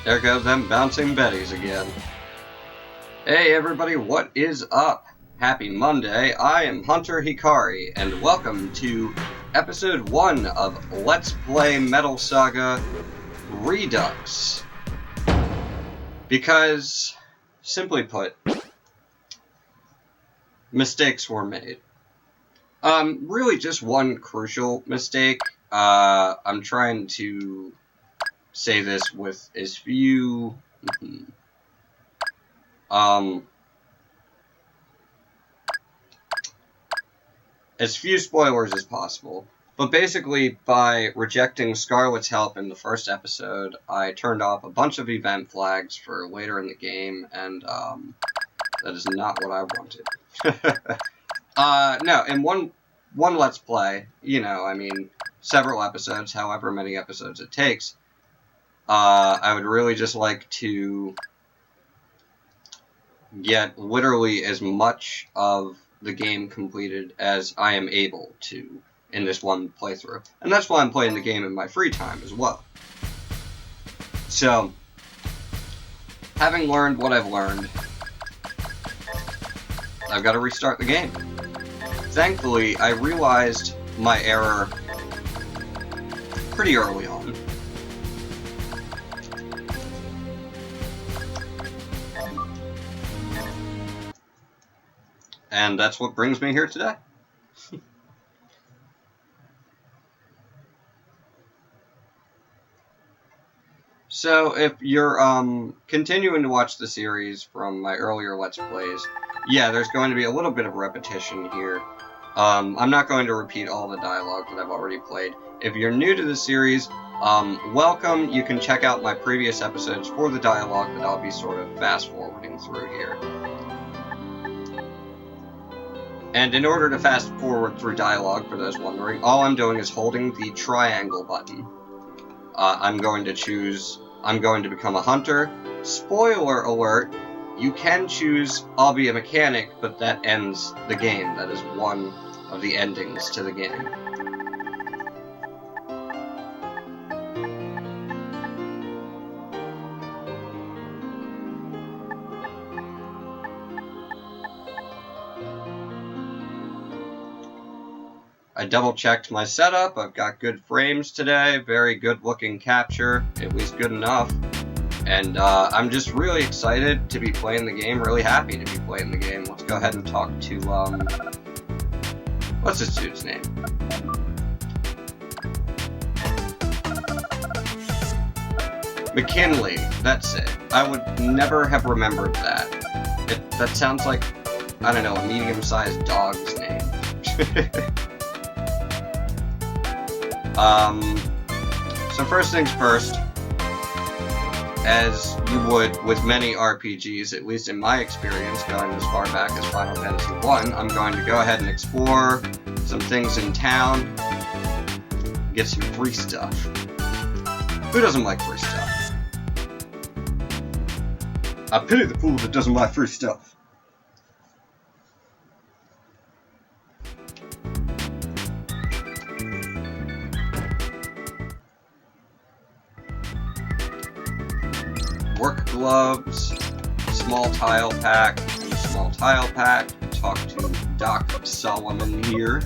There goes them bouncing betties again. Hey everybody, what is up? Happy Monday, I am Hunter Hikari, and welcome to episode 1 of Let's Play Metal Saga Redux. Because, simply put, mistakes were made. Really just one crucial mistake. I'm trying to say this with as few spoilers as possible. But basically, by rejecting Scarlet's help in the first episode, I turned off a bunch of event flags for later in the game, and that is not what I wanted. No, in one Let's Play, several episodes, however many episodes it takes, I would really just like to get literally as much of the game completed as I am able to in this one playthrough. And that's why I'm playing the game in my free time as well. So, having learned what I've learned, I've got to restart the game. Thankfully, I realized my error pretty early on. And that's what brings me here today. So, if you're continuing to watch the series from my earlier Let's Plays, yeah, there's going to be a little bit of repetition here. I'm not going to repeat all the dialogue that I've already played. If you're new to the series, welcome. You can check out my previous episodes for the dialogue that I'll be sort of fast-forwarding through here. And in order to fast-forward through dialogue, for those wondering, all I'm doing is holding the triangle button. I'm going to become a hunter. Spoiler alert, you can choose I'll be a mechanic, but that ends the game. That is one of the endings to the game. I double-checked my setup. I've got good frames today, very good-looking capture, at least good enough. And I'm just really excited to be playing the game, really happy to be playing the game. Let's go ahead and talk to, what's this dude's name? McKinley, that's it. I would never have remembered that. That sounds like, I don't know, a medium-sized dog's name. So first things first, as you would with many RPGs, at least in my experience, going as far back as Final Fantasy I, I'm going to go ahead and explore some things in town, get some free stuff. Who doesn't like free stuff? I pity the fool that doesn't like free stuff. Work gloves, small tile pack, and small tile pack. Talk to Doc Solomon here.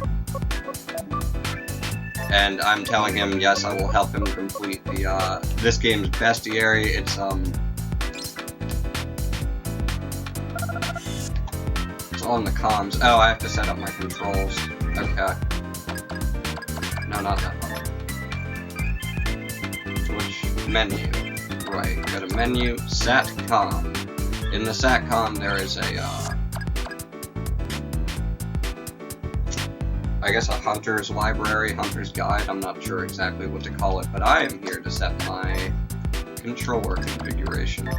And I'm telling him, yes, I will help him complete the, this game's bestiary. It's on the comms. Oh, I have to set up my controls. Okay. No, not that one. Switch menu. Right, go to menu, SATCOM. In the SATCOM there is a, I guess a hunter's library, hunter's guide, I'm not sure exactly what to call it, but I am here to set my controller configuration.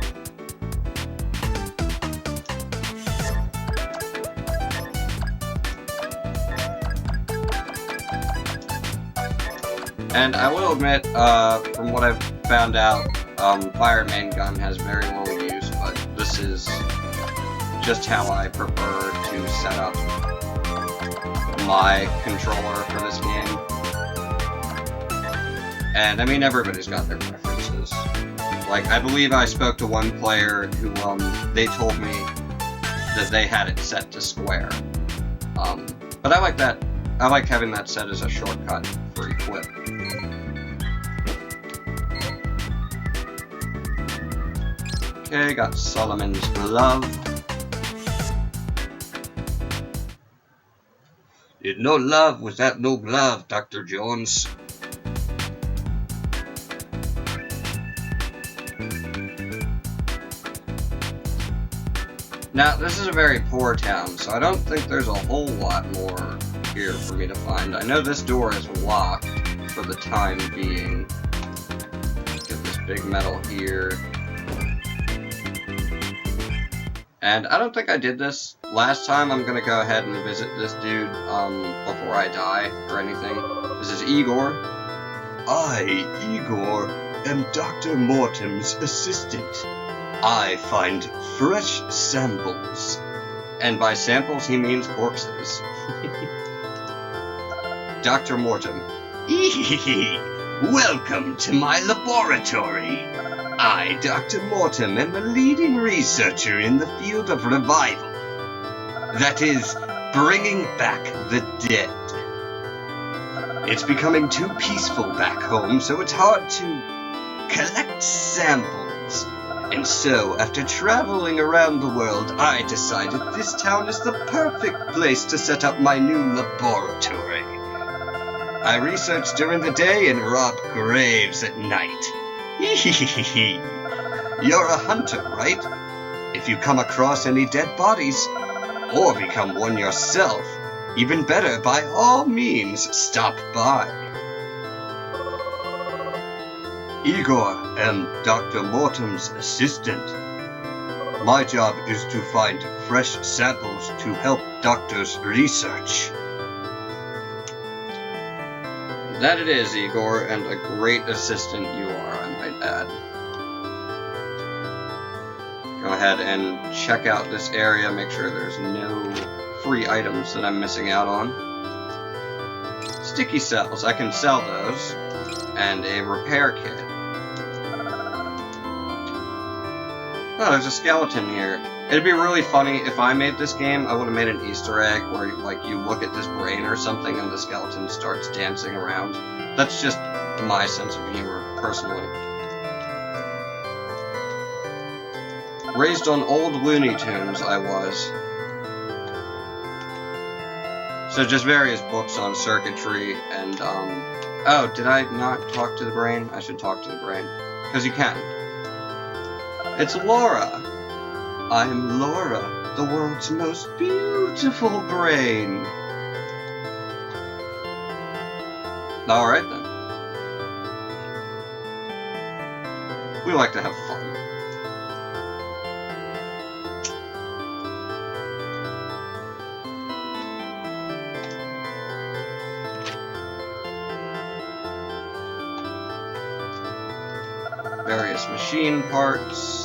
And I will admit, from what I've found out, Fire Main Gun has very little use, but this is just how I prefer to set up my controller for this game. And I mean, everybody's got their preferences. Like, I believe I spoke to one player who, they told me that they had it set to square. But I like that. I like having that set as a shortcut for equip. Okay, got Solomon's glove. Did no love without no glove, Dr. Jones. Now, this is a very poor town, so I don't think there's a whole lot more here for me to find. I know this door is locked for the time being. Get this big metal here. And I don't think I did this last time. I'm gonna go ahead and visit this dude before I die or anything. This is Igor. I, Igor, am Dr. Mortem's assistant. I find fresh samples. And by samples, he means corpses. Dr. Mortem. Welcome to my laboratory. I, Dr. Mortem, am a leading researcher in the field of revival. That is, bringing back the dead. It's becoming too peaceful back home, so it's hard to collect samples. And so, after traveling around the world, I decided this town is the perfect place to set up my new laboratory. I research during the day and rob graves at night. You're a hunter, right? If you come across any dead bodies, or become one yourself, even better, by all means, stop by. Igor am Dr. Mortem's assistant. My job is to find fresh samples to help doctors research. That it is, Igor, and a great assistant you are, I might add. Go ahead and check out this area, make sure there's no free items that I'm missing out on. Sticky cells, I can sell those, and a repair kit. Oh, there's a skeleton here. It'd be really funny if I made this game, I would have made an Easter egg where, like, you look at this brain or something and the skeleton starts dancing around. That's just my sense of humor, personally. Raised on old Looney Tunes, I was. So just various books on circuitry and, oh, did I not talk to the brain? I should talk to the brain. Because you can. It's Laura. I'm Laura, the world's most beautiful brain. Alright then. We like to have fun. Various machine parts.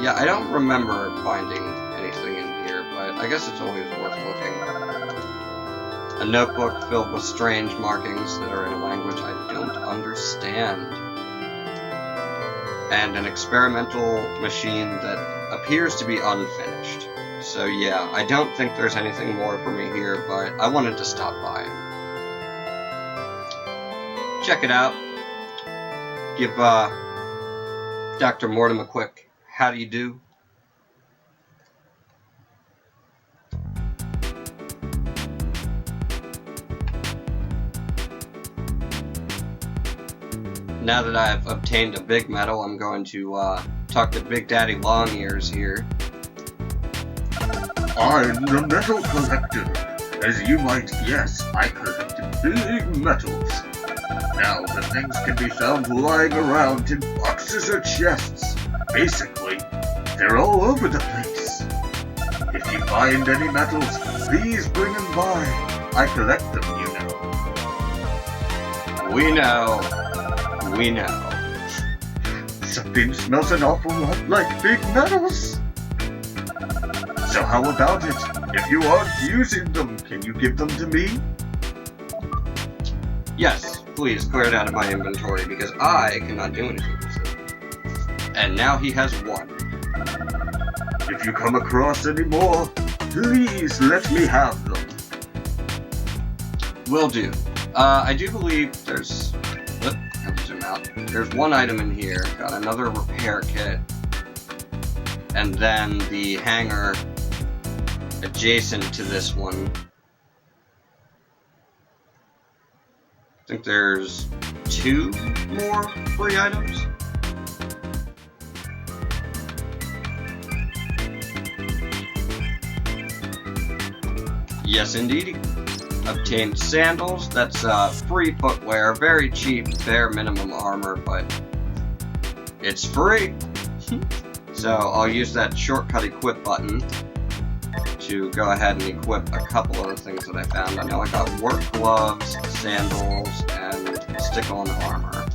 Yeah, I don't remember finding anything in here, but I guess it's always worth looking. A notebook filled with strange markings that are in a language I don't understand. And an experimental machine that appears to be unfinished. So yeah, I don't think there's anything more for me here, but I wanted to stop by. Check it out. Give Dr. Mortem a quick how do you do? Now that I've obtained a big metal, I'm going to talk to Big Daddy Longears here. I'm the metal collector. As you might guess, I collect big metals. Now, the things can be found lying around in boxes or chests. Basically, they're all over the place. If you find any metals, please bring them by. I collect them, you know. We know. We know. Something smells an awful lot like big metals. So how about it? If you aren't using them, can you give them to me? Yes, please clear it out of my inventory because I cannot do anything with it. And now he has 1. If you come across any more, please let me have them. Will do. I do believe there's... I have to zoom out. There's 1 item in here. Got another repair kit. And then the hangar adjacent to this one. I think there's 2 more free items. Yes, indeed. Obtained sandals. That's free footwear. Very cheap, bare minimum armor, but it's free. So I'll use that shortcut equip button to go ahead and equip a couple of the things that I found. I know I got work gloves, sandals, and stick-on armor.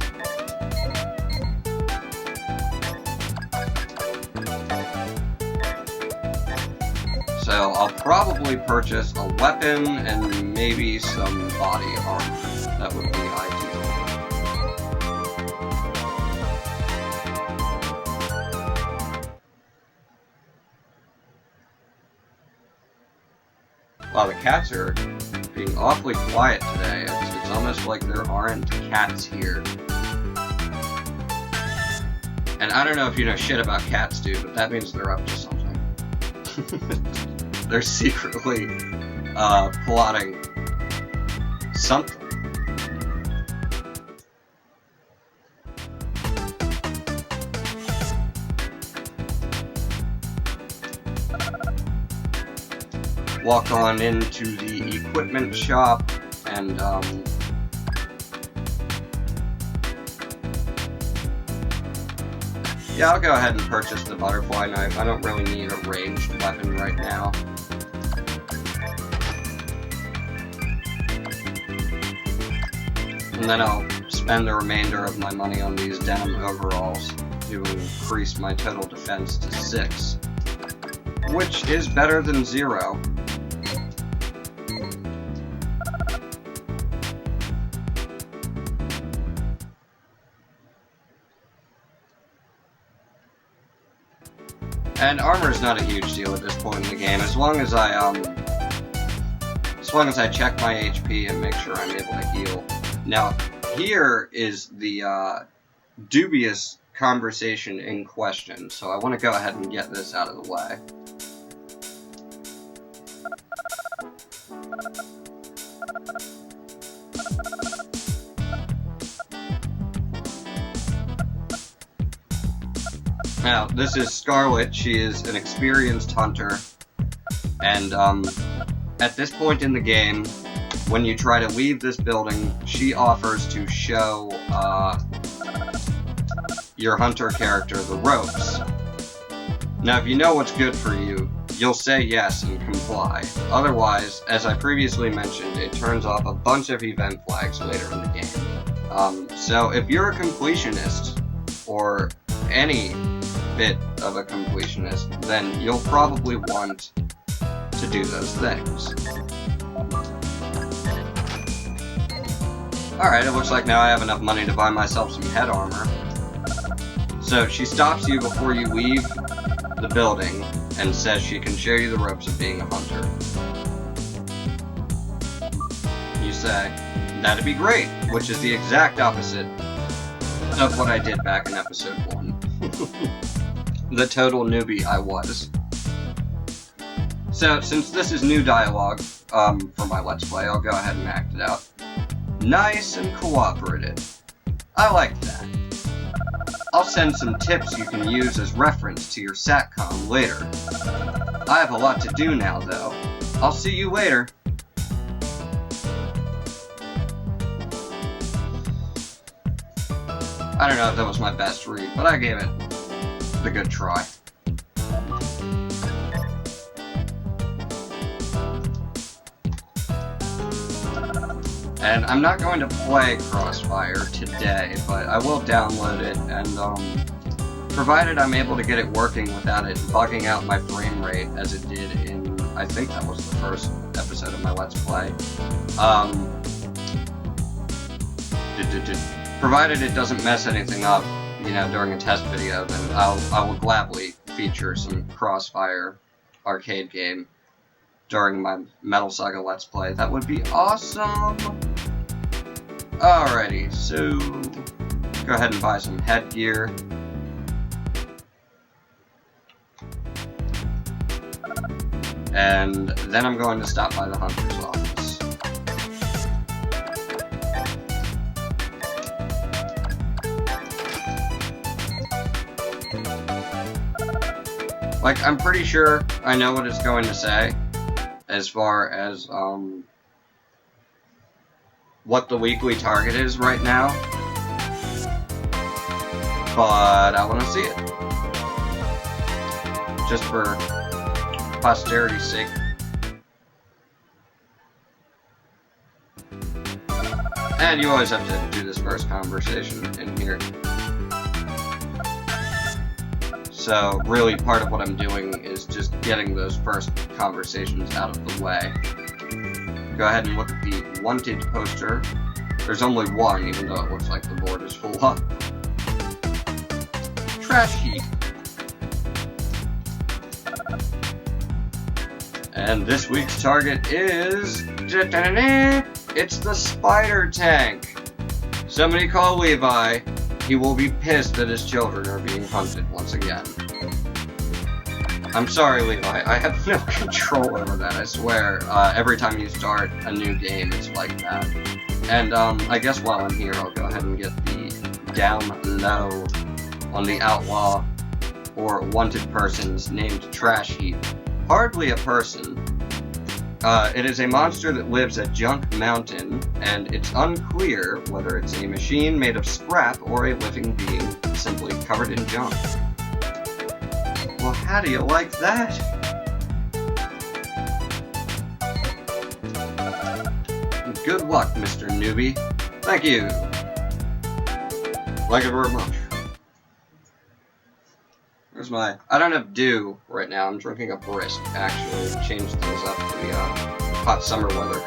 So I'll probably purchase a weapon and maybe some body armor. That would be ideal. Wow, the cats are being awfully quiet today. It's almost like there aren't cats here. And I don't know if you know shit about cats, dude, but that means they're up to something. They're secretly plotting something. Walk on into the equipment shop and yeah, I'll go ahead and purchase the butterfly knife. I don't really need a ranged weapon right now. And then I'll spend the remainder of my money on these denim overalls to increase my total defense to 6. Which is better than 0. And armor is not a huge deal at this point in the game, as long as I check my HP and make sure I'm able to heal. Now, here is the dubious conversation in question, so I want to go ahead and get this out of the way. Now, this is Scarlet. She is an experienced hunter, and at this point in the game, when you try to leave this building, she offers to show your hunter character the ropes. Now, if you know what's good for you, you'll say yes and comply. Otherwise, as I previously mentioned, it turns off a bunch of event flags later in the game. So if you're a completionist, or any bit of a completionist, then you'll probably want to do those things. Alright, it looks like now I have enough money to buy myself some head armor. So she stops you before you leave the building and says she can show you the ropes of being a hunter. You say, that'd be great, which is the exact opposite of what I did back in episode 1. The total newbie I was. So, since this is new dialogue for my Let's Play, I'll go ahead and act it out. Nice and cooperative. I like that. I'll send some tips you can use as reference to your SATCOM later. I have a lot to do now, though. I'll see you later. I don't know if that was my best read, but I gave it a good try. And I'm not going to play Crossfire today, but I will download it, and provided I'm able to get it working without it bugging out my frame rate as it did in, I think that was the first episode of my Let's Play, provided it doesn't mess anything up, you know, during a test video, then I will gladly feature some Crossfire arcade game during my Metal Saga Let's Play. That would be awesome! Alrighty, so go ahead and buy some headgear. And then I'm going to stop by the Hunter's office. Like, I'm pretty sure I know what it's going to say as far as, what the weekly target is right now. But I want to see it. Just for posterity's sake. And you always have to do this first conversation in here. So, really, part of what I'm doing is just getting those first conversations out of the way. Go ahead and look at the wanted poster. There's only one, even though it looks like the board is full up. Trash heap. And this week's target is... It's the spider tank! Somebody call Levi. He will be pissed that his children are being hunted once again. I'm sorry, Levi. I have no control over that, I swear. Every time you start a new game, it's like that. And, I guess while I'm here, I'll go ahead and get the down low on the outlaw or wanted persons named Trash Heap. Hardly a person. It is a monster that lives at Junk Mountain, and it's unclear whether it's a machine made of scrap or a living being simply covered in junk. Well, how do you like that? Good luck, Mr. Newbie. Thank you. Like it very much. Where's my... I don't have dew right now. I'm drinking a brisk, actually. Change things up for the hot summer weather.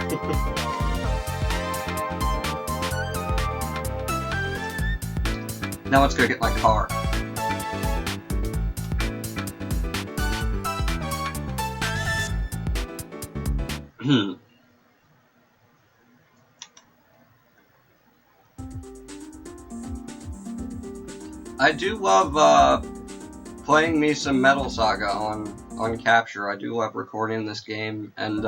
Now let's go get my car. I do love playing me some Metal Saga on Capture. I do love recording this game, and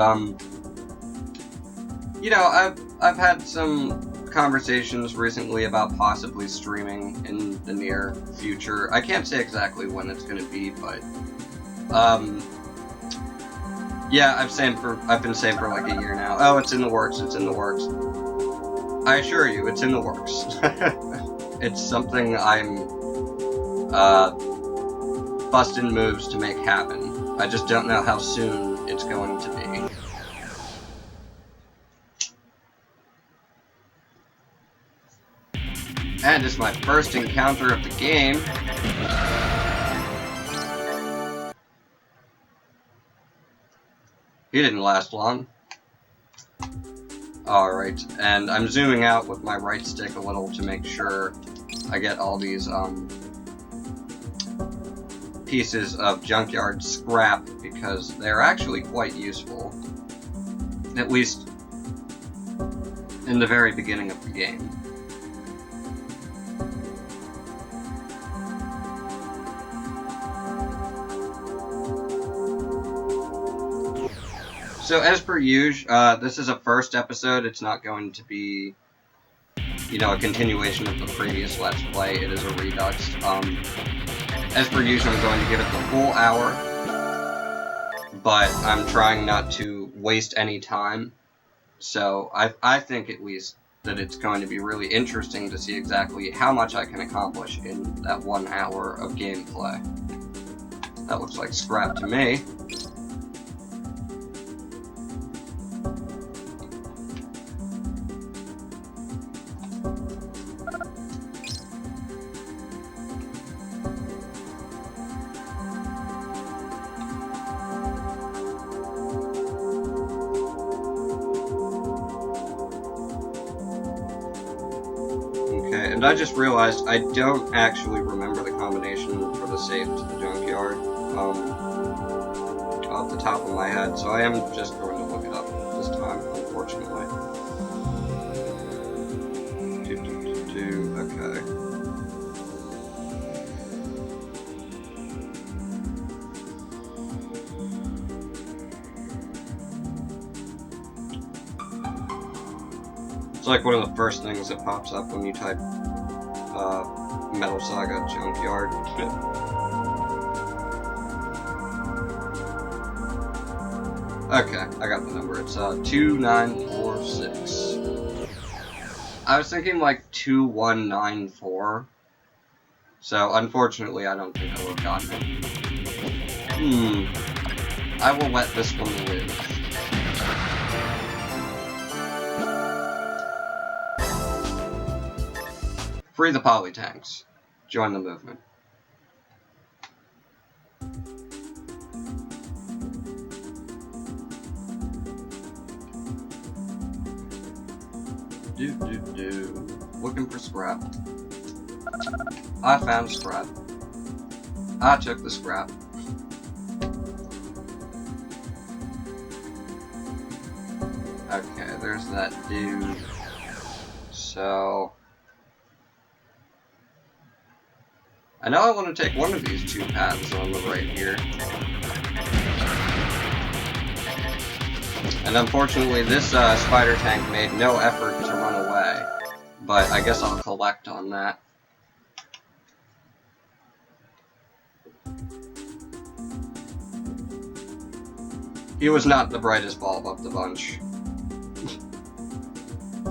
you know, I've had some conversations recently about possibly streaming in the near future. I can't say exactly when it's going to be, but yeah, I've been saying for like a year now. Oh, it's in the works. It's in the works. I assure you, it's in the works. It's something I'm busting moves to make happen. I just don't know how soon it's going to be. And it's my first encounter of the game. He didn't last long. Alright, and I'm zooming out with my right stick a little to make sure I get all these pieces of junkyard scrap, because they're actually quite useful. At least in the very beginning of the game. So, as per usual, this is a first episode. It's not going to be, you know, a continuation of the previous Let's Play. It is a Redux. As per usual, I'm going to give it the full hour, but I'm trying not to waste any time. So, I think, at least, that it's going to be really interesting to see exactly how much I can accomplish in that 1 hour of gameplay. That looks like scrap to me. and I just realized I don't actually remember the combination for the safe to the junkyard, off the top of my head, so I am just going to look it up this time, unfortunately. Okay. It's like one of the first things that pops up when you type Metal Saga Junkyard. Okay, I got the number. It's 2946. I was thinking like 2194. So unfortunately I don't think I would have gotten it. I will let this one live. Free the poly tanks. Join the movement. Looking for scrap. I found scrap. I took the scrap. Okay, there's that dude. So I know I want to take one of these two paths on the right here. And unfortunately, this spider tank made no effort to run away. But I guess I'll collect on that. He was not the brightest bulb of the bunch.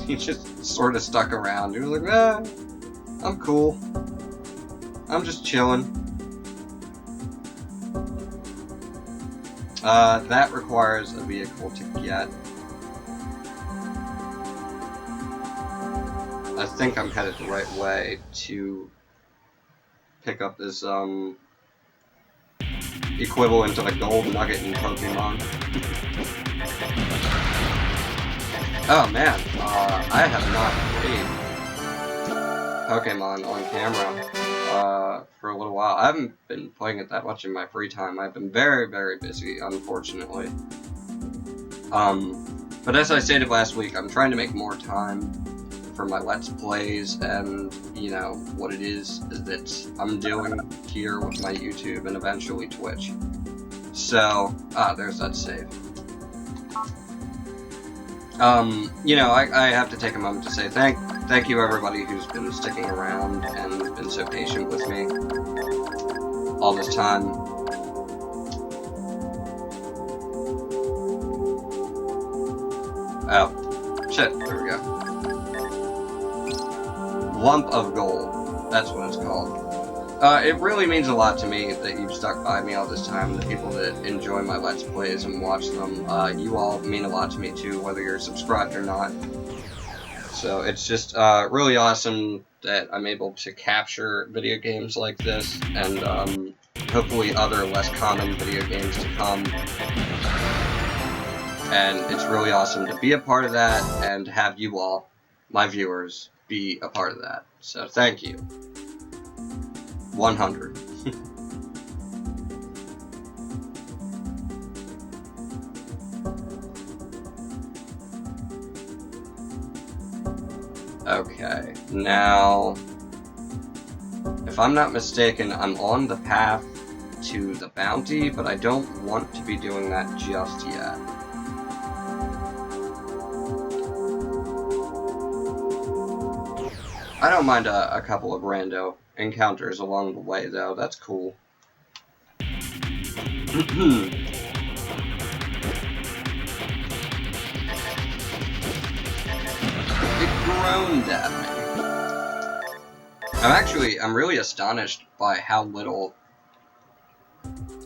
He just sort of stuck around. He was like, ah, I'm cool. I'm just chilling. That requires a vehicle to get. I think I'm headed the right way to pick up this, equivalent of a gold nugget in Pokemon. Oh man, I have not played Pokemon on camera for a little while. I haven't been playing it that much in my free time. I've been very, very busy, unfortunately. But as I stated last week, I'm trying to make more time for my Let's Plays and, you know, what it is that I'm doing here with my YouTube and eventually Twitch. So, there's that save. You know, I have to take a moment to say thank you everybody who's been sticking around and been so patient with me all this time. Oh, shit, there we go. Lump of gold, that's what it's called. It really means a lot to me that you've stuck by me all this time, the people that enjoy my Let's Plays and watch them. You all mean a lot to me too, whether you're subscribed or not. So it's just really awesome that I'm able to capture video games like this, and hopefully other less common video games to come. And it's really awesome to be a part of that, and have you all, my viewers, be a part of that. So thank you. 100. Okay, now, if I'm not mistaken, I'm on the path to the bounty, but I don't want to be doing that just yet. I don't mind a couple of rando encounters along the way, though. That's cool. It groaned at me. I'm really astonished by how little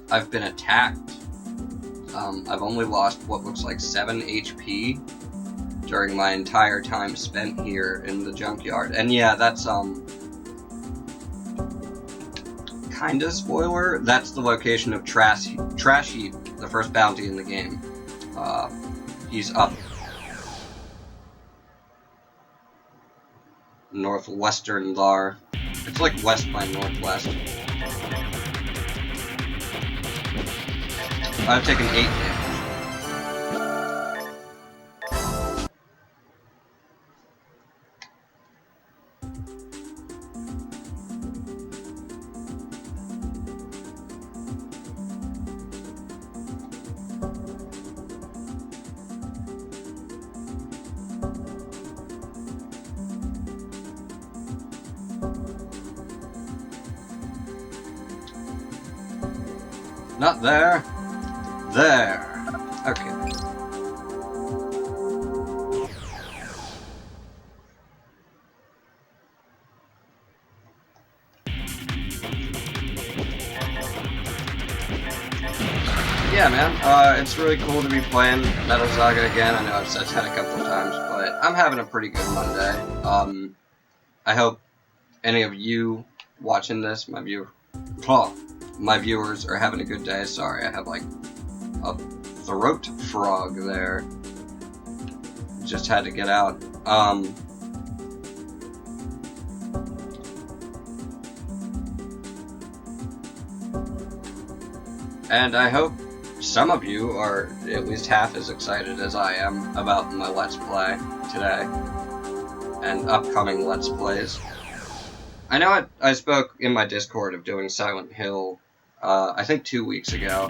I've been attacked. I've only lost what looks like 7 HP during my entire time spent here in the junkyard. And yeah, that's, kinda spoiler. That's the location of Trash Heap, the first bounty in the game. He's up. northwestern Lar. It's like west by northwest. I've taken 8 damage. Not there. There. Okay. Yeah, man. It's really cool to be playing Metal Saga again. I know I've said that a couple of times, but I'm having a pretty good Monday. I hope any of you watching this, my viewers are having a good day. Sorry, I have like a throat frog there. Just had to get out. And I hope some of you are at least half as excited as I am about my Let's Play today and upcoming Let's Plays. I know I spoke in my Discord of doing Silent Hill, I think 2 weeks ago,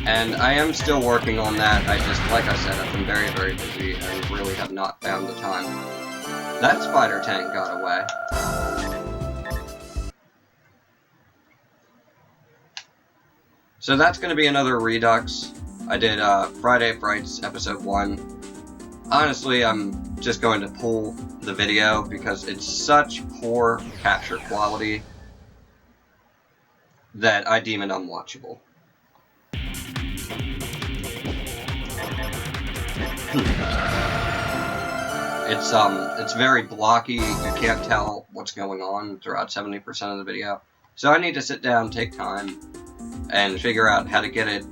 and I am still working on that. I just, like I said, I've been very, very busy and really have not found the time. That spider tank got away. So that's going to be another Redux. I did Friday Frights episode 1. Honestly, I'm just going to pull the video because it's such poor capture quality that I deem it unwatchable. It's very blocky. You can't tell what's going on throughout 70% of the video. So I need to sit down, take time, and figure out how to get it,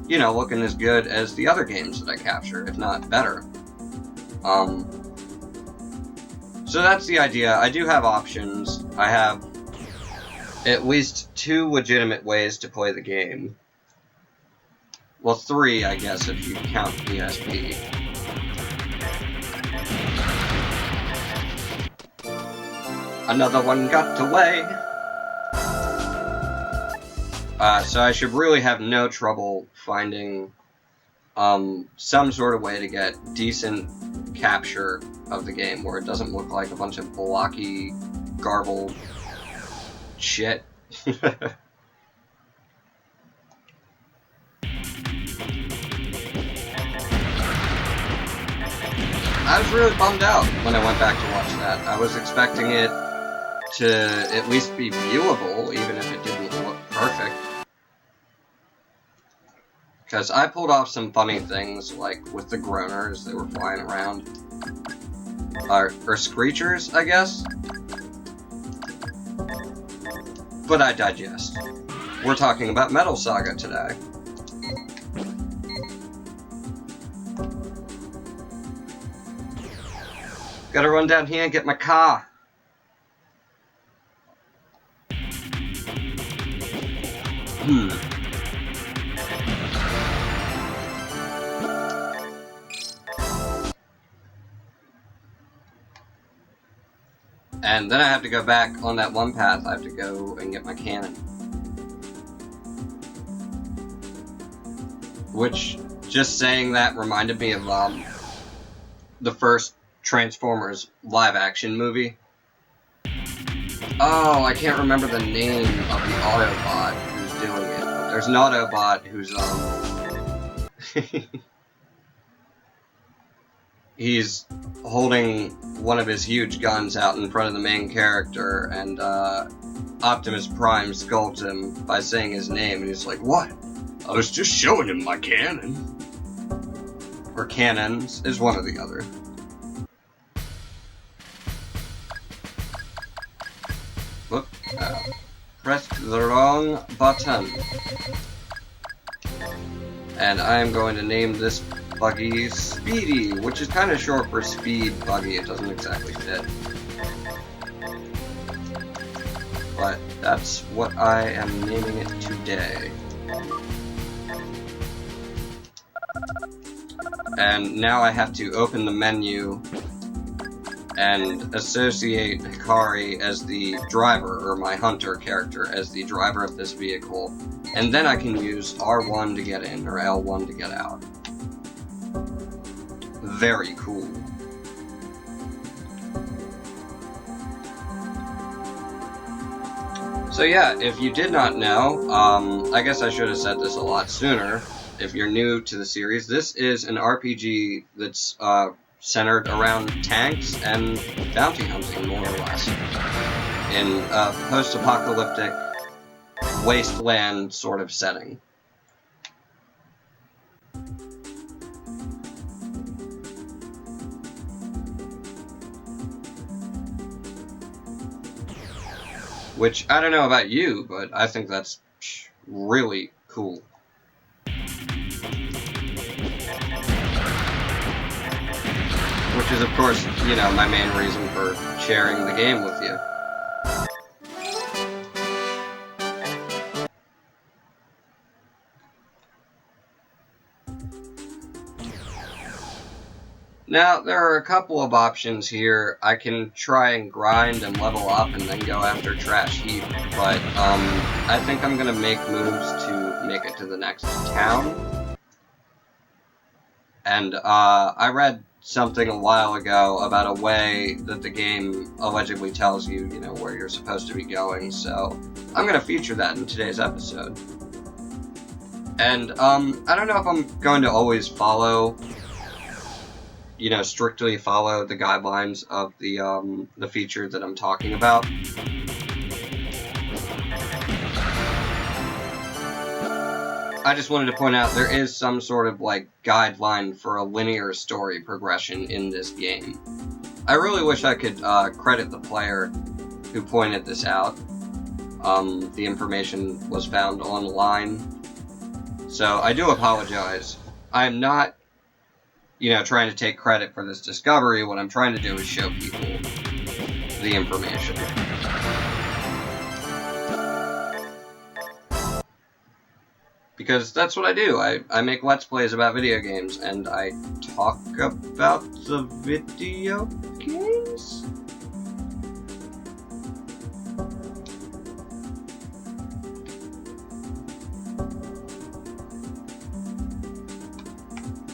you know, looking as good as the other games that I capture, if not better. So that's the idea. I do have options. I have at least 2 legitimate ways to play the game. Well, 3, I guess, if you count PSP. Another one got away. So I should really have no trouble finding some sort of way to get decent capture of the game where it doesn't look like a bunch of blocky, garbled shit. I was really bummed out when I went back to watch that. I was expecting it to at least be viewable, even if it didn't look perfect. Because I pulled off some funny things, like with the groaners, they were flying around. Or screechers, I guess? But I digest. We're talking about Metal Saga today. Gotta run down here and get my car. And then I have to go back on that one path. I have to go and get my cannon. Which, just saying that reminded me of the first Transformers live-action movie. Oh, I can't remember the name of the Autobot who's doing it. But there's an Autobot who's, he's holding one of his huge guns out in front of the main character, and Optimus Prime scolds him by saying his name, and he's like, "What? I was just showing him my cannon." Or cannons is one or the other. Whoop. Pressed the wrong button. And I'm going to name this buggy Speedy, which is kind of short for speed buggy. It doesn't exactly fit. but that's what I am naming it today. And now I have to open the menu and associate Hikari as the driver, or my hunter character as the driver of this vehicle, and then I can use R1 to get in, or L1 to get out. Very cool. So yeah, if you did not know, I guess I should have said this a lot sooner. If you're new to the series, this is an RPG that's centered around tanks and bounty hunting, more or less, in a post-apocalyptic wasteland sort of setting. Which, I don't know about you, but I think that's really cool. Which is, of course, you know, my main reason for sharing the game with you. Now, there are a couple of options here. I can try and grind and level up and then go after Trash Heap, but I think I'm gonna make moves to make it to the next town. And I read something a while ago about a way that the game allegedly tells you, you know, where you're supposed to be going, so I'm gonna feature that in today's episode. And I don't know if I'm going to always follow, you know, strictly follow the guidelines of the feature that I'm talking about. I just wanted to point out there is some sort of, like, guideline for a linear story progression in this game. I really wish I could credit the player who pointed this out. The information was found online. So I do apologize. I'm not, you know, trying to take credit for this discovery. What I'm trying to do is show people the information. Because that's what I do. I make Let's Plays about video games, and I talk about the video games?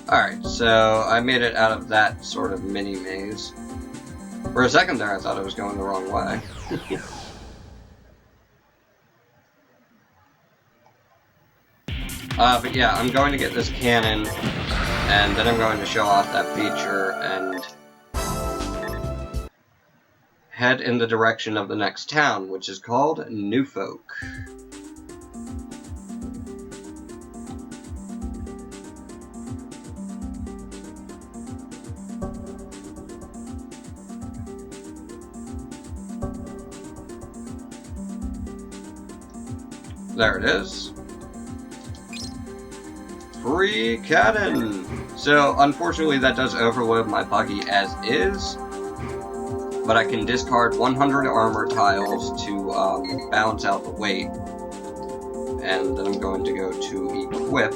Alright, so I made it out of that sort of mini maze. For a second there, I thought I was going the wrong way. But yeah, I'm going to get this cannon, and then I'm going to show off that feature, and head in the direction of the next town, which is called New Folk. There it is. Free cannon! So, unfortunately, that does overload my buggy as is, but I can discard 100 armor tiles to balance out the weight. And then I'm going to go to equip,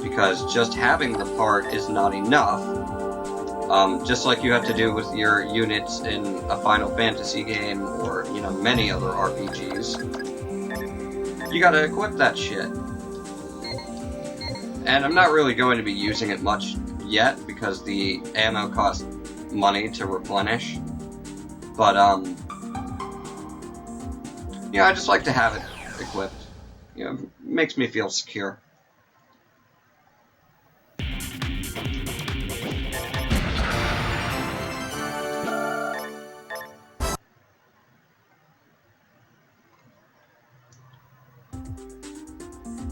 because just having the part is not enough. Just like you have to do with your units in a Final Fantasy game, or, you know, many other RPGs. You gotta equip that shit. And I'm not really going to be using it much yet, because the ammo costs money to replenish. But, yeah, I just like to have it equipped. You know, it makes me feel secure.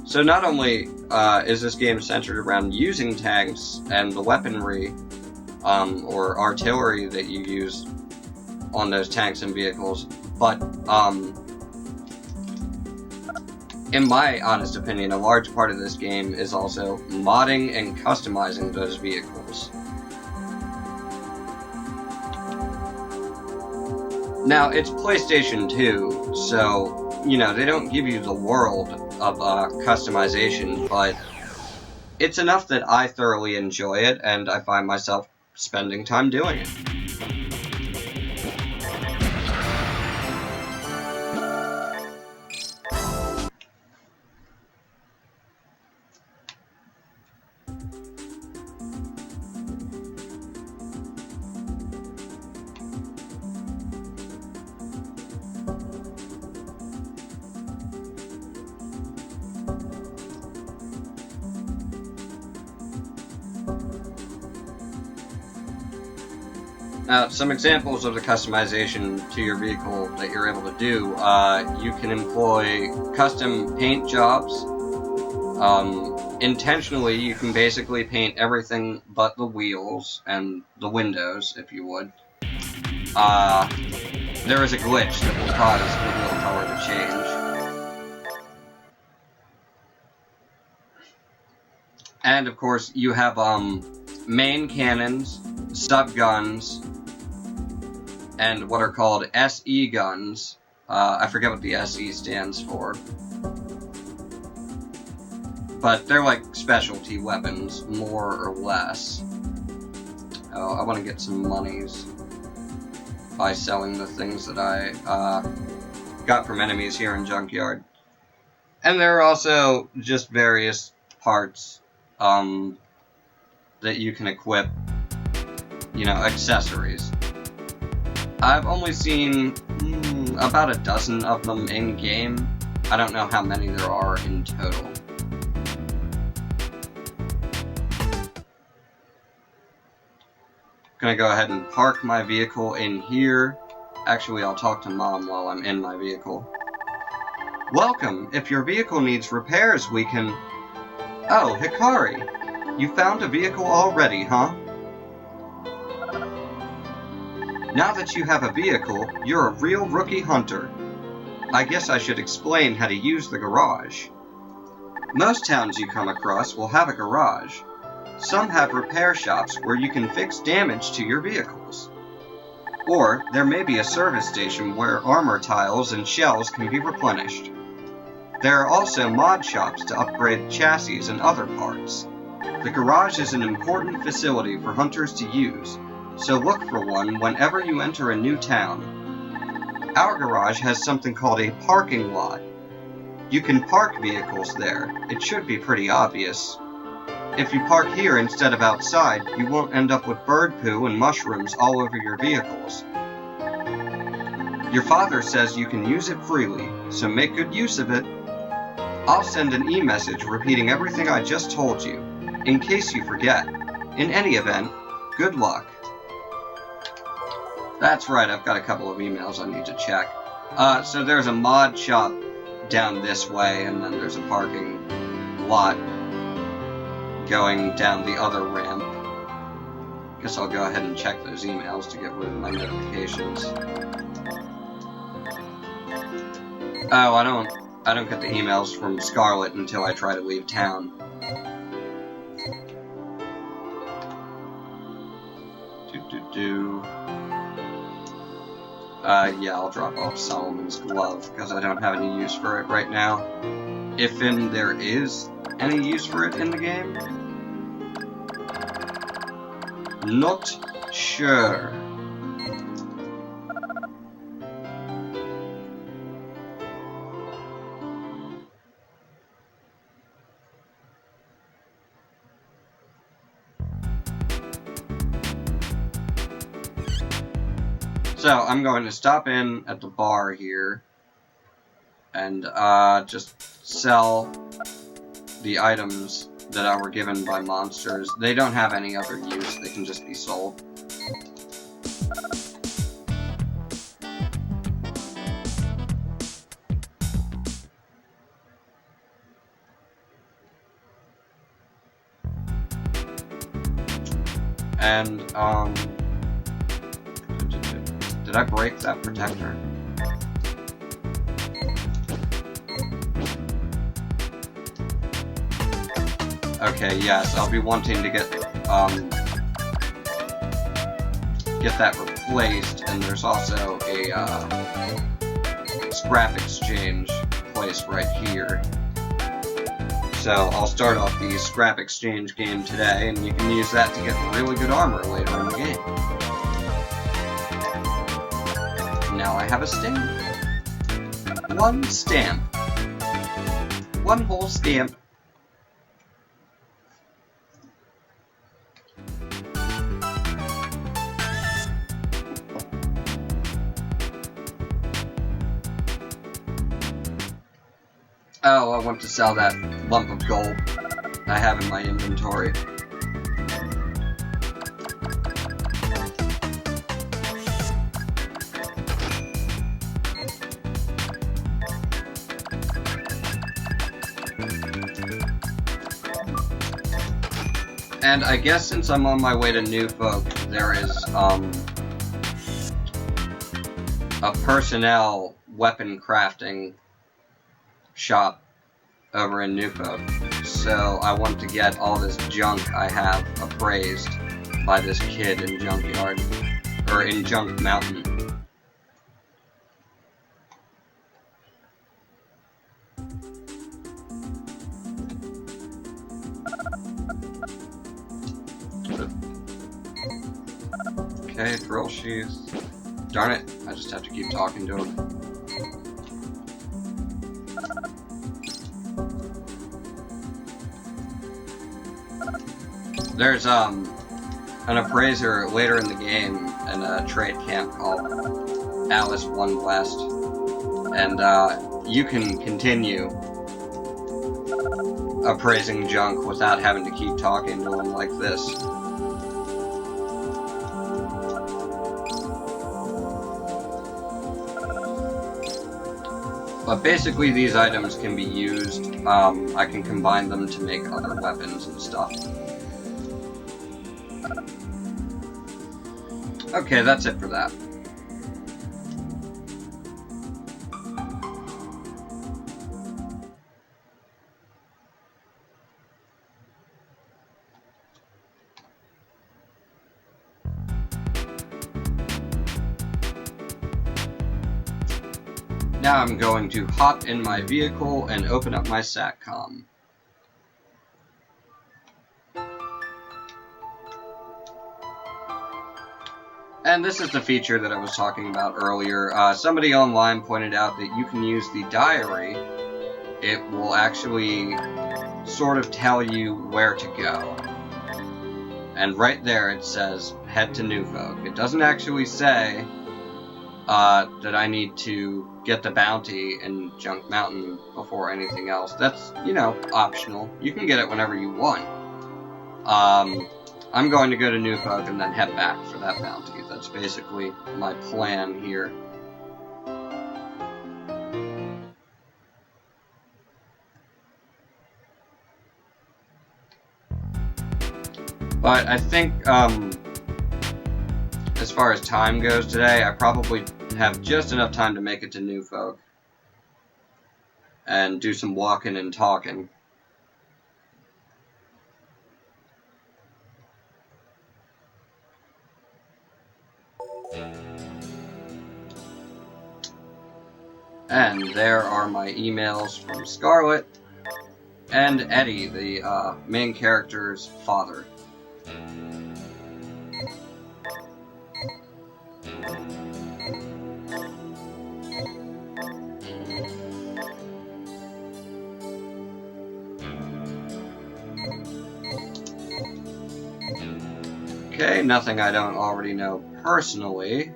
So not only is this game centered around using tanks and the weaponry or artillery that you use on those tanks and vehicles, but in my honest opinion, a large part of this game is also modding and customizing those vehicles. Now, it's PlayStation 2, so, you know, they don't give you the world of customization, but it's enough that I thoroughly enjoy it, and I find myself spending time doing it. Now, some examples of the customization to your vehicle that you're able to do, you can employ custom paint jobs. Intentionally, you can basically paint everything but the wheels and the windows, if you would. There is a glitch that will cause the wheel color to change. And, of course, you have main cannons, sub-guns, and what are called SE guns. I forget what the SE stands for. But they're like specialty weapons, more or less. Oh, I want to get some monies by selling the things that I got from enemies here in Junkyard. And there are also just various parts that you can equip, you know, accessories. I've only seen about a dozen of them in-game. I don't know how many there are in total. Gonna go ahead and park my vehicle in here. Actually, I'll talk to Mom while I'm in my vehicle. Welcome! If your vehicle needs repairs, we can... Oh, Hikari! You found a vehicle already, huh? Now that you have a vehicle, you're a real rookie hunter. I guess I should explain how to use the garage. Most towns you come across will have a garage. Some have repair shops where you can fix damage to your vehicles. Or there may be a service station where armor tiles and shells can be replenished. There are also mod shops to upgrade chassis and other parts. The garage is an important facility for hunters to use, so look for one whenever you enter a new town. Our garage has something called a parking lot. You can park vehicles there. It should be pretty obvious. If you park here instead of outside, you won't end up with bird poo and mushrooms all over your vehicles. Your father says you can use it freely, so make good use of it. I'll send an e-message repeating everything I just told you, in case you forget. In any event, good luck. That's right, I've got a couple of emails I need to check. So there's a mod shop down this way, and then there's a parking lot going down the other ramp. Guess I'll go ahead and check those emails to get rid of my notifications. Oh, I don't get the emails from Scarlet until I try to leave town. Yeah, I'll drop off Solomon's glove, because I don't have any use for it right now. If there is any use for it in the game? Not sure. So, I'm going to stop in at the bar here and just sell the items that were given by monsters. They don't have any other use, they can just be sold. And, did I break that protector? Okay, yes, I'll be wanting to get that repaired. placed, and there's also a scrap exchange placed right here. So I'll start off the scrap exchange game today, and you can use that to get really good armor later in the game. Now I have a stamp. One stamp. One whole stamp. Oh, I want to sell that lump of gold I have in my inventory. And I guess since I'm on my way to New Folk, there is a personnel weapon crafting shop over in New Folk. So I want to get all this junk I have appraised by this kid in Junkyard, or in Junk Mountain. Okay, drill sheath. Darn it, I just have to keep talking to him. There's an appraiser later in the game in a trade camp called Alice One West, and you can continue appraising junk without having to keep talking to him like this. But basically these items can be used, I can combine them to make other weapons and stuff. Okay, that's it for that. Now I'm going to hop in my vehicle and open up my SATCOM. And this is the feature that I was talking about earlier. Somebody online pointed out that you can use the diary. It will actually sort of tell you where to go. And right there it says, head to New Folk. It doesn't actually say that I need to get the bounty in Junk Mountain before anything else. That's, you know, optional. You can get it whenever you want. I'm going to go to New Folk and then head back for that bounty. That's basically my plan here. But I think, as far as time goes today, I probably have just enough time to make it to New Folk and do some walking and talking. And there are my emails from Scarlet and Eddie, the main character's father. Okay, nothing I don't already know personally.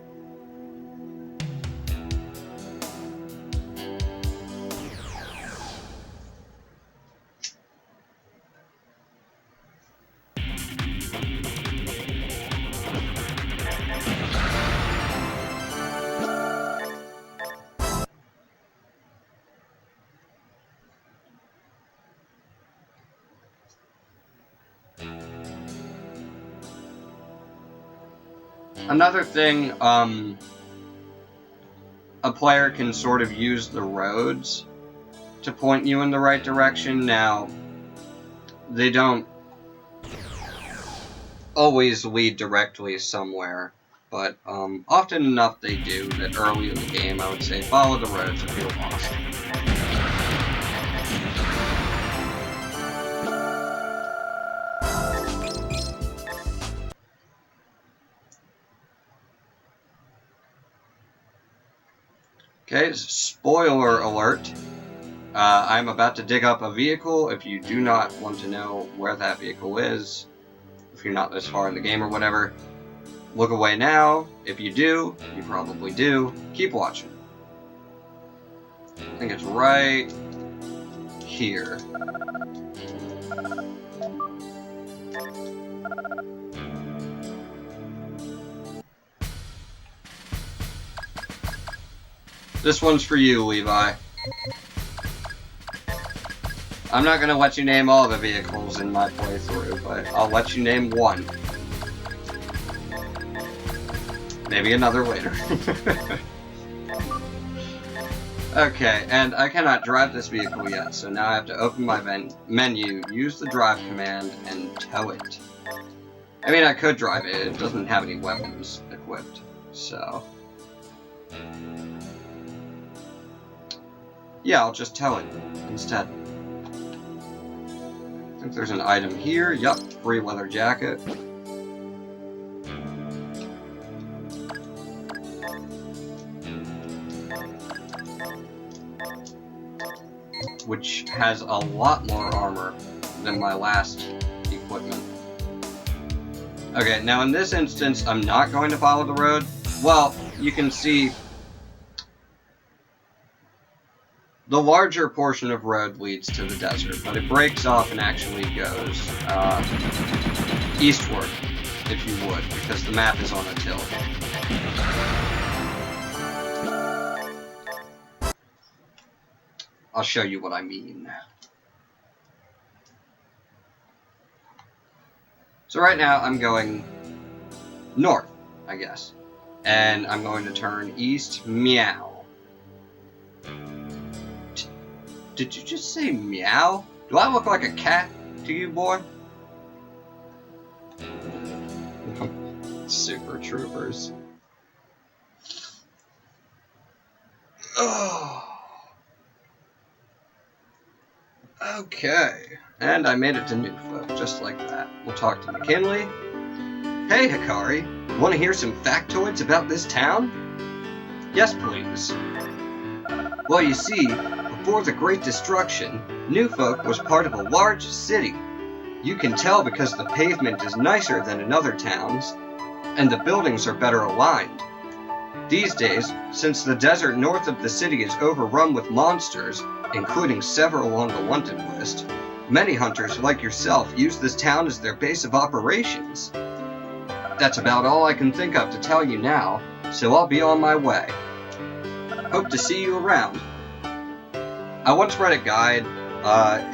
Another thing, a player can sort of use the roads to point you in the right direction. Now, they don't always lead directly somewhere. but often enough they do that early in the game I would say follow the roads if you're lost. Okay, spoiler alert. I'm about to dig up a vehicle. If you do not want to know where that vehicle is, if you're not this far in the game or whatever, look away now. If you do, you probably do, keep watching. I think it's right here. This one's for you, Levi. I'm not gonna let you name all the vehicles in my playthrough, but I'll let you name one. Maybe another later. Okay, and I cannot drive this vehicle yet, so now I have to open my menu, use the drive command, and tow it. I mean, I could drive it, it doesn't have any weapons equipped, so... yeah, I'll just tow it instead. I think there's an item here. Yup, free leather jacket. Which has a lot more armor than my last equipment. Okay, now in this instance, I'm not going to follow the road. Well, you can see the larger portion of road leads to the desert, but it breaks off and actually goes eastward, if you would, because the map is on a tilt. I'll show you what I mean. So right now I'm going north, I guess, and I'm going to turn east. Meow. Did you just say meow? Do I look like a cat to you, boy? Super Troopers. Oh. Okay. And I made it to New Folk, just like that. We'll talk to McKinley. Hey, Hikari. Want to hear some factoids about this town? Yes, please. Well, you see, before the Great Destruction, New Folk was part of a large city. You can tell because the pavement is nicer than in other towns, and the buildings are better aligned. These days, since the desert north of the city is overrun with monsters, including several on the wanted list, many hunters like yourself use this town as their base of operations. That's about all I can think of to tell you now, so I'll be on my way. Hope to see you around. I once read a guide,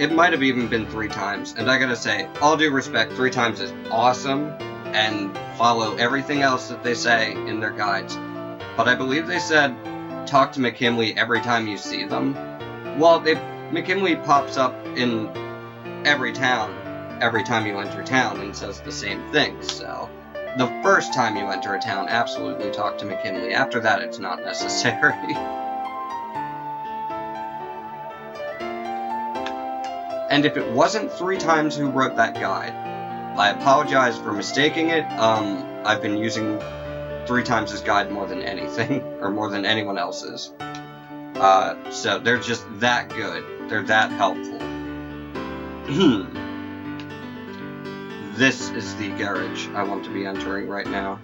it might have even been 3 times, and I gotta say, all due respect, 3 times is awesome, and follow everything else that they say in their guides. But I believe they said, talk to McKinley every time you see them. Well, McKinley pops up in every town, every time you enter town, and says the same thing, so... the first time you enter a town, absolutely talk to McKinley. After that, it's not necessary. And if it wasn't 3 times who wrote that guide, I apologize for mistaking it. I've been using 3 times his guide more than anything, or more than anyone else's. So they're just that good. They're that helpful. This is the garage I want to be entering right now.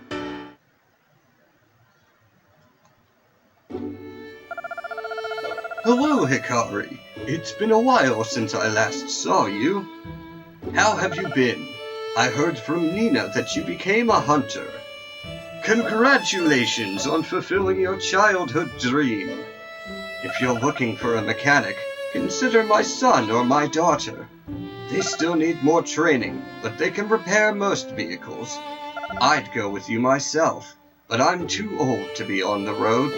Hello, Hikari. It's been a while since I last saw you. How have you been? I heard from Nina that you became a hunter. Congratulations on fulfilling your childhood dream. If you're looking for a mechanic, consider my son or my daughter. They still need more training, but they can repair most vehicles. I'd go with you myself, but I'm too old to be on the road.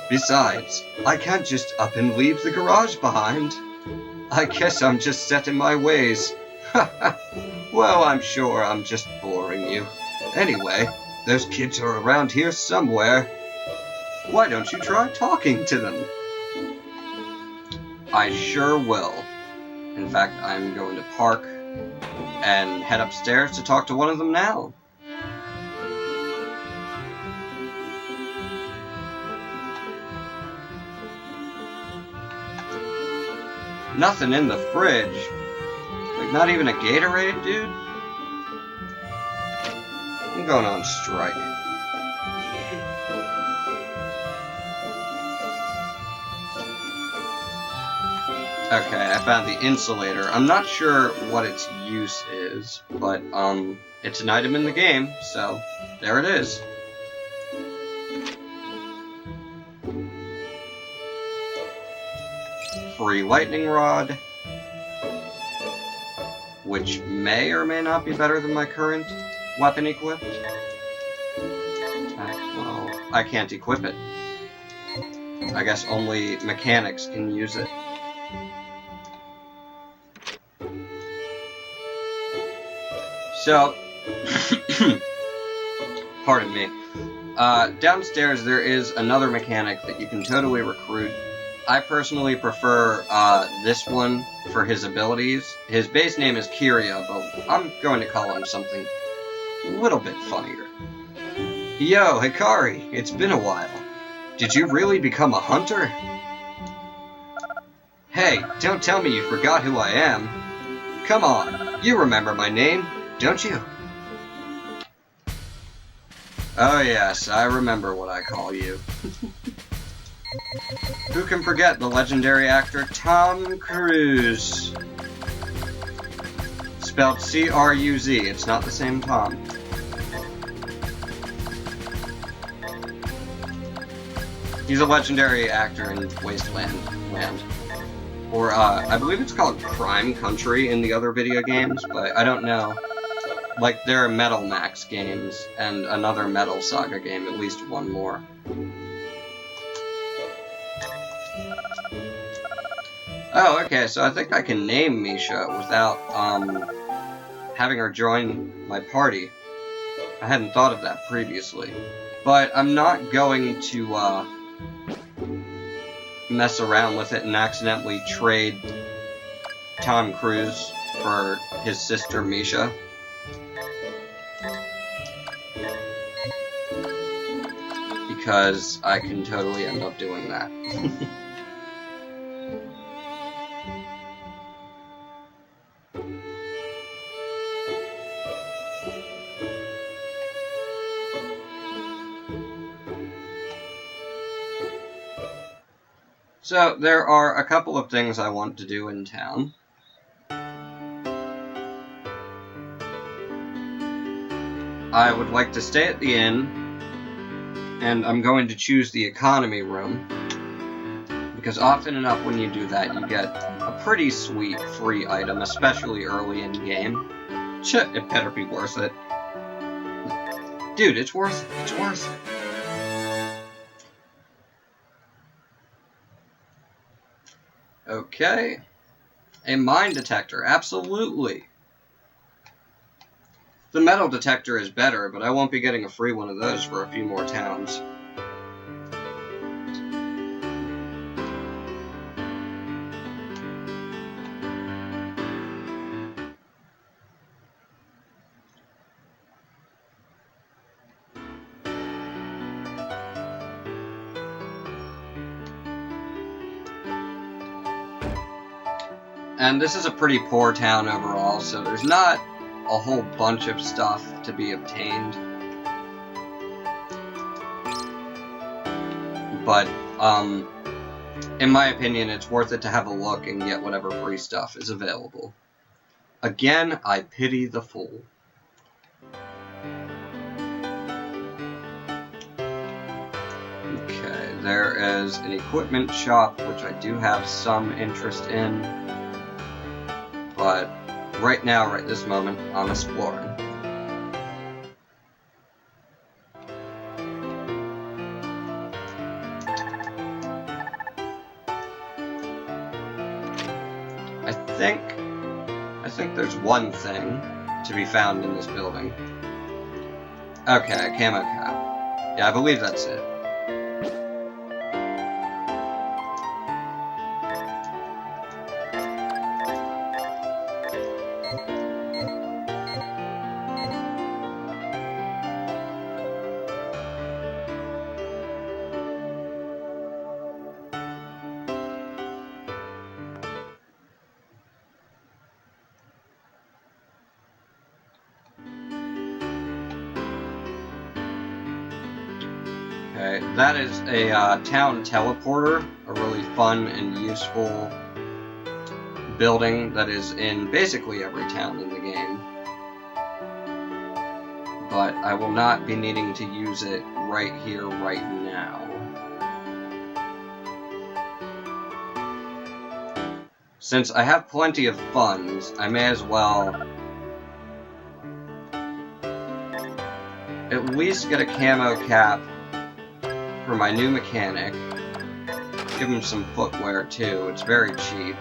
Besides, I can't just up and leave the garage behind. I guess I'm just set in my ways. Well, I'm sure I'm just boring you. Anyway, Those kids are around here somewhere. Why don't you try talking to them? I sure will. In fact, I'm going to park and head upstairs to talk to one of them now. Nothing in the fridge. Like, not even a Gatorade, dude? I'm going on strike. Okay, I found the insulator. I'm not sure what its use is, but, it's an item in the game, so there it is. Free lightning rod, which may or may not be better than my current weapon equipped. Well, I can't equip it. I guess only mechanics can use it. So, pardon me. Downstairs there is another mechanic that you can totally recruit. I personally prefer this one for his abilities. His base name is Kiria, but I'm going to call him something a little bit funnier. Yo, Hikari, it's been a while. Did you really become a hunter? Hey, don't tell me you forgot who I am. Come on, you remember my name, don't you? Oh yes, I remember what I call you. Who can forget the legendary actor Tom Cruise? Spelled C-R-U-Z, it's not the same Tom. He's a legendary actor in Wasteland Land. Or, I believe it's called Crime Country in the other video games, but I don't know. Like, there are Metal Max games, and another Metal Saga game, at least one more. Oh, okay, so I think I can name Misha without, having her join my party. I hadn't thought of that previously. But I'm not going to, mess around with it and accidentally trade Tom Cruise for his sister Misha. Because I can totally end up doing that. So, there are a couple of things I want to do in town. I would like to stay at the inn, and I'm going to choose the economy room, because often enough when you do that, you get a pretty sweet free item, especially early in game. Shit, it better be worth it. Dude, it's worth it. It's worth it. Okay. A mine detector, absolutely. The metal detector is better, but I won't be getting a free one of those for a few more towns. And this is a pretty poor town overall, so there's not a whole bunch of stuff to be obtained. But, in my opinion, it's worth it to have a look and get whatever free stuff is available. Again, I pity the fool. Okay, there is an equipment shop, which I do have some interest in. But right now, right this moment, I'm exploring. I think there's one thing to be found in this building. Okay, camo cap. Yeah, I believe that's it. Okay, that is a town teleporter, a really fun and useful building that is in basically every town in the game. But I will not be needing to use it right here, right now. Since I have plenty of funds, I may as well at least get a camo cap for my new mechanic. Give him some footwear too, it's very cheap.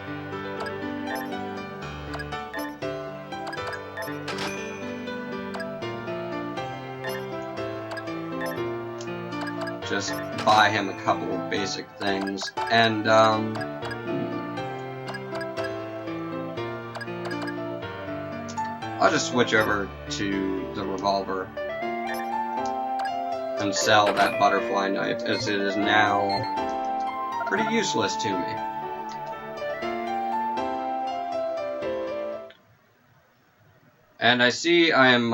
Just buy him a couple of basic things, and I'll just switch over to the revolver and sell that butterfly knife, as it is now pretty useless to me. And I see I am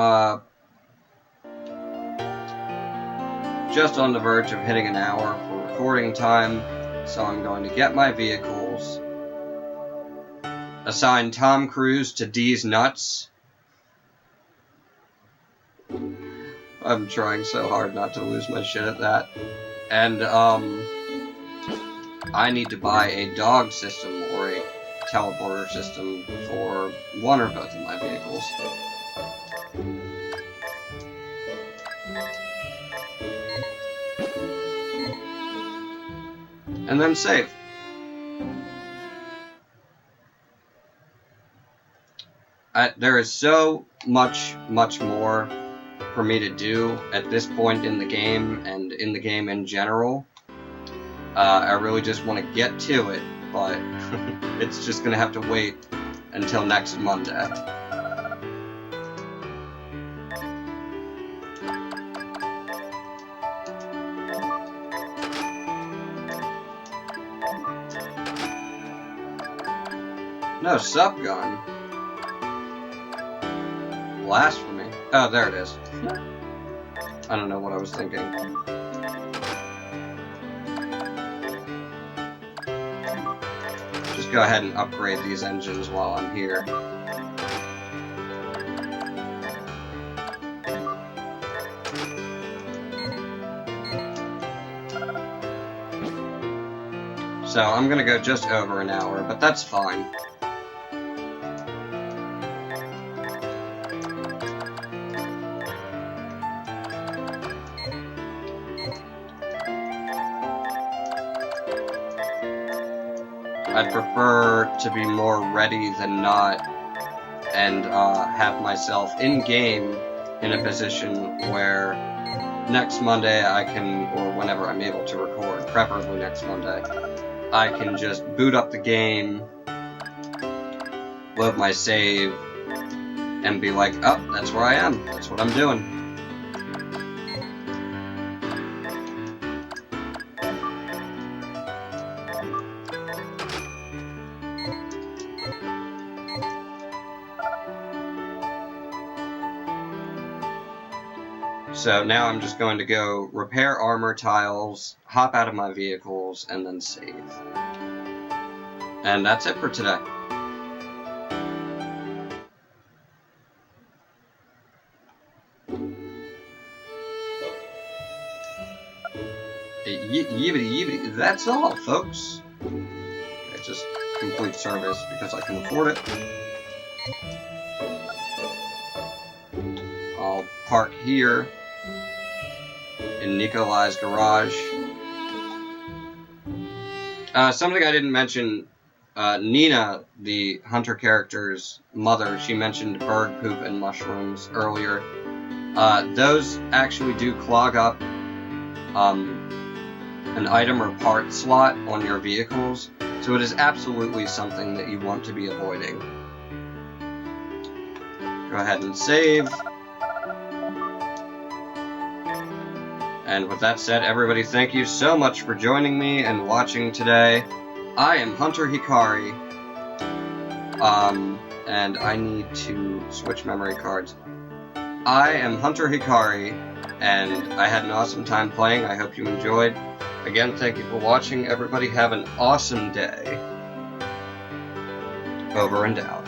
just on the verge of hitting an hour for recording time, so I'm going to get my vehicles, assign Tom Cruise to D's nuts. I'm trying so hard not to lose my shit at that. And, I need to buy a dog system or a teleporter system for one or both of my vehicles. And then save. There is so much more for me to do at this point in the game, and in the game in general. I really just want to get to it, but it's just gonna have to wait until next Monday. No, subgun. Blasphemy. Oh, there it is. I don't know what I was thinking. Just go ahead and upgrade these engines while I'm here. So I'm gonna go just over an hour, but that's fine. I'd prefer to be more ready than not, and have myself in-game in a position where next Monday I can, or whenever I'm able to record, preferably next Monday, I can just boot up the game, load my save, and be like, oh, that's where I am, that's what I'm doing. So now I'm just going to go repair armor tiles, hop out of my vehicles, and then save. And that's it for today. Yibbity, that's all, folks. Okay, just complete service because I can afford it. I'll park here in Nikolai's garage. Something I didn't mention, Nina, the hunter character's mother, she mentioned bird poop and mushrooms earlier. those actually do clog up an item or part slot on your vehicles, so it is absolutely something that you want to be avoiding. Go ahead and save. And with that said, everybody, thank you so much for joining me and watching today. I am Hunter Hikari, and I need to switch memory cards. I am Hunter Hikari, and I had an awesome time playing. I hope you enjoyed. Again, thank you for watching. Everybody have an awesome day. Over and out.